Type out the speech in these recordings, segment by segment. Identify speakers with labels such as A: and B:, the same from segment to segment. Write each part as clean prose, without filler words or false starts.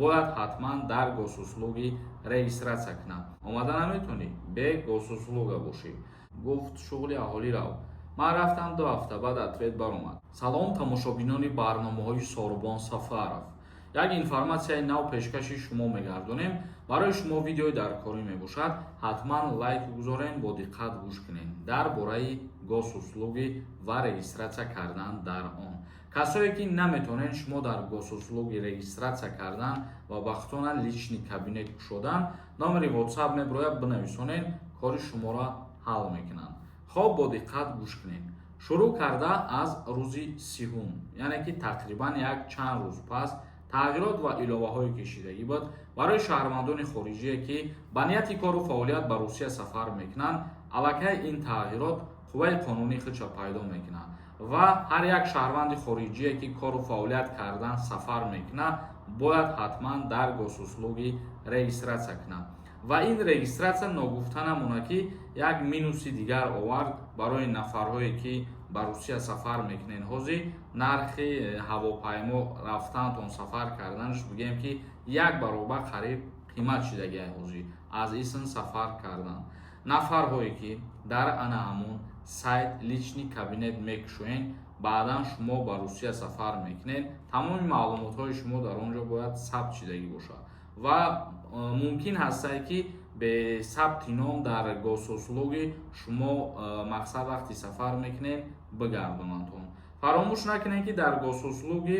A: бояд ҳатман дар госуслуги регистратсия кунам. омада наметонӣ бе госуслуга бошӣ. гуфт шуғли аҳолӣ рав. ман рафтам 2 ҳафта баъд ответ баромад. салом тамошобинони барномаҳои Сорбон Сафаров. як информатсияи нав пешкаши шумо мегардонем. барои шумо видеои даркорӣ мебошад. ҳатман лайк гузорен, бо диққат гӯш кунед дар бораи госуслуги ва регистратсия кардан дар он. касое ки наметонед шумо дар госуслуги регистратсия кардан ва вақтона лични кабинет кушодан, номери WhatsApp меброяд бинависонед, кори шуморо ҳал мекунанд. хоб бо диққат гӯш кунед. шурӯъ карда аз рӯзи 30, яъне ки тақрибан як чанд рӯз пас тағйирот ва иловаҳои кашидагӣ буд барои шаҳрвандони хориҷие ки ба нияти кору фаъолият ба Русия сафар мекунанд. аллакай ин тағйирот қувваи қонунӣ худша пайдо мекунад ва ҳар як шаҳрванди хориҷие ки кору фаъолият кардан сафар мекунад бояд ҳатман дар госуслуги регистратсия кунад. ва ин регистратсия ногуфта намона ки як минуси дигар овард барои нафарҳое ки ба Русия сафар мекунен. ҳозир нархи ҳавопаймо рафтантон сафар карданаш бигем ки 1 баробар қариб қимат шидагиа ҳозир аз исн сафар кардан. нафарҳое ки дар ана ҳамон сайт лични кабинет мекушоен, баъдан шумо ба Русия сафар мекунед, тамоми маълумотҳои шумо дар он ҷо бояд сабт шидагӣ бошад ва мумкин ҳастае ки бе сабти ном дар госуслуги шумо мақсад вақти сафар мекунед бигардонандтон. фаромӯш накунед ки дар госуслуги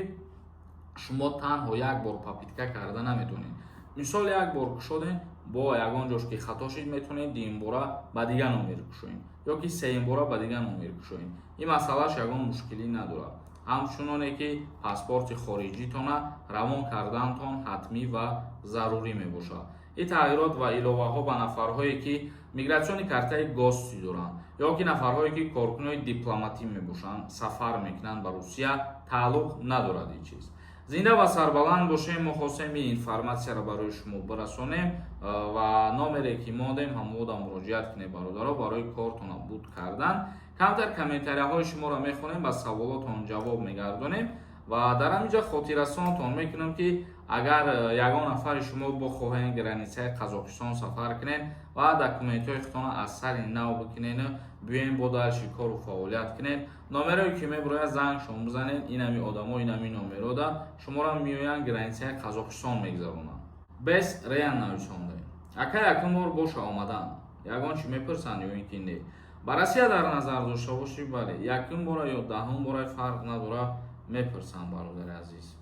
A: шумо танҳо як бор попитка карда наметонед. мисол як бор кушоден, бо ягон ҷош ки хато шид метонед дуюмбора ба дигар номер кушоед ё ки сеюмбора ба дигар номер кушоед. ин масъалаш ягон мушкилӣ надорад. ҳамчуноне ки паспорти хориҷитона равон кардантон ҳатмӣ ва зарурӣ мебошад. ин тағйирот ва иловаҳо ба нафарҳое ки мигратсиони картаи гости доранд ё ки нафарҳое ки коркунои дипломатӣ мебошанд сафар мекунанд ба Русия тааллуқ надорад. ин чиз зинда ва сарбаланд бошем. мо хостем ин информатсияро барои шумо бирасонем ва номере ки мондем ҳамода муроҷиат кунед бародаро барои кортона буд кардан. камтар комментарияҳои шуморо мехонем, ба саволотон ҷавоб мегардонем ва дар ҳаминҷа хотиррасонтон мекунам ки агар ягон нафари шумо бихоҳед границаи Қазоқистон сафар кунед ва документҳои худтона аз сари нав бикунед, биёед бо дальши кору фаъолият кунед, номерое ки меброяд зангшон бизанед, ин ҳами одамо, ин ҳами номерода шуморо миёянд границаи Қазоқистон мегузаронанд. без реян нависонда. ака якум бор боша омадан ягон чи мепурсанд ё ин ки не. ба Россия дар назар дошта бошӣ, бале якум бора ё даҳум бора фарқ надорад, мепурсанд бародари азиз.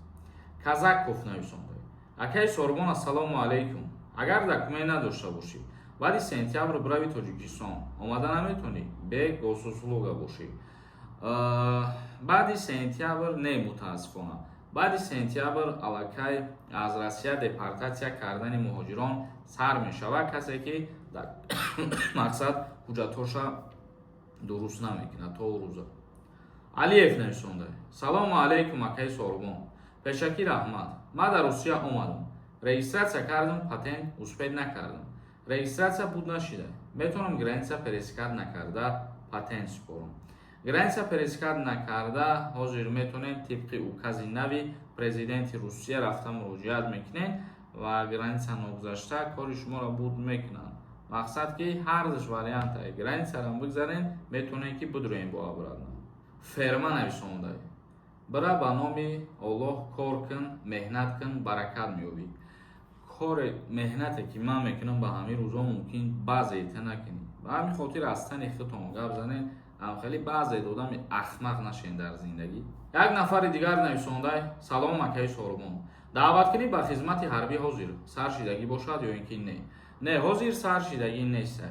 A: Казаков нависонда. акаи Сорбон, ассалому алайкум. агар документ надошта бошӣ, баъди сентябр бирави Тоҷикистон, омада наметонӣ бе госуслуга бошӣ. баъди сентябр не, мутаассифона баъди сентябр аллакай аз Россия депортатсия кардани муҳоҷирон сар мешавад. касе ки дар мақсад ҳуҷҷатҳоша дуруст намекунад то рӯза. алиев нависонда. салому алайкум акаи Сорбон. пешакӣ раҳмат. ман дар Русия омадам. регистратсия кардам, патент успеҳ накардам. регистратсия буд нашида. метавонам граница перескард накарда патент супорам. граница перескард накарда ҳозир метавонед тибқи укази нави президенти Русия рафта муроҷиат мекунед ва граница ногузашта кори шуморо буд мекунанд. мақсад ки ҳар вариантаи границаро бигзарен, метавонед ки бидурен бо абрадна. ферма нависонда. бира ба номи Аллоҳ кор кун, меҳнат кун, баракат меёбӣ. кори меҳнате ки ман мекунам ба ҳамин рӯзо мумкин баъзеита накунӣ. ба ҳамин хотир аз тани худтон гап занед, амхели баъзе одами ахмақ нашен дар зиндагӣ. як нафари дигар нависонда. салом акаи Сорбон. даъваткунӣ ба хизмати ҳарбӣ ҳозир сар шидагӣ бошад ё ин ки не? не, ҳозир сар шидагӣ нест.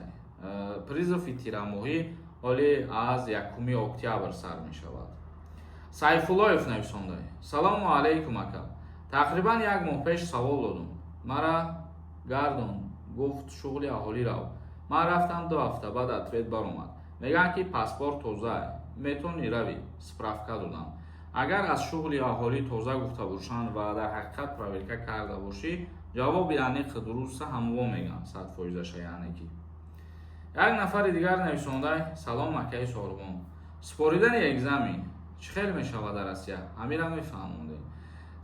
A: призови тирамоҳӣ оли аз 1 октябр сар мешавад. Сайфуллоев нависонда. салому алайкум ака. тақрибан 1 моҳ пеш савол додум. мара гардон гуфт шуғли аҳолӣ рав. ман рафтам 2 ҳафта баъд ответ баромад. мегӯянд ки паспорт тоза метавонӣ равӣ, справка додам. агар аз шуғли аҳолӣ тоза гуфта бошанд ва дар ҳақиқат проверка карда бошӣ, ҷавоби аниқ дуруста ҳамво мегӯям 100%. яъне ки як нафари дигар нависонда. салом акаи Сорбон. споридани экзамен чӣ хел мешавад дар Россия? ҳамира мефаҳмонед.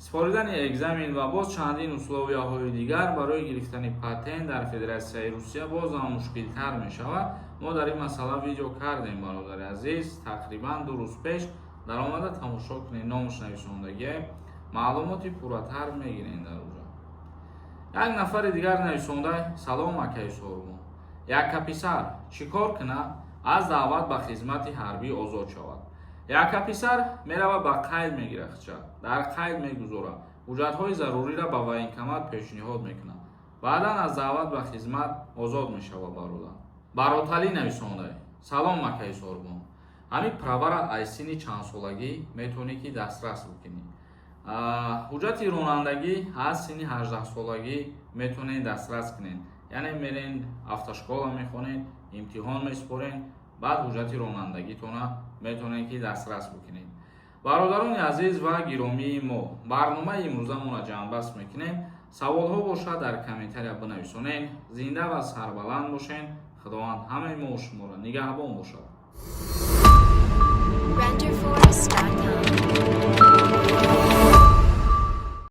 A: споридани экзамен ва боз чандин условияҳои дигар барои гирифтани патент дар Федератсияи Русия боз ҳам мушкилтар мешавад. Мо дар ин масъала видео кардем, бародари азиз. Тақрибан 2 рӯз пеш даромада тамошо кунед, номаш нависондагӣ, маълумоти пурратар мегиред дар уҷа. Як нафари дигар нависонда: салом акаи сормо, яка писар чӣ кор кунад? Аз даъват ба хизмати ҳарбӣ озод шавад. Яка писар меравад ба қайд мегирахчад, дар қайд мегузорад, ҳуҷҷатҳои заруриро ба военкомат пешниҳод мекунад, баъдан аз даъват ба хизмат озод мешавад. Бародар Бароталӣ нависонда: салом акаи сормо, ҳамин правара аз синни чандсолагӣ метавонӣ ки дастрас бикунӣ. ҳуҷҷати ронандагӣ аз синни 18 солагӣ метавонед дастрас кунед. Яъне мерен автошкола мехонед, имтиҳон месупоред, баъд ҳуҷҷати ронандагитона метавонед ки дастрас бикунед. Бародарони азиз ва гиромии мо, барномаи имрӯзамонро ҷамъбаст мекунем. Саволҳо бошад дар комментария бинависонед. Зинда ва сарбаланд бошед. Худованд ҳамаи мо шуморо нигаҳбон бошад.
B: Render Forest.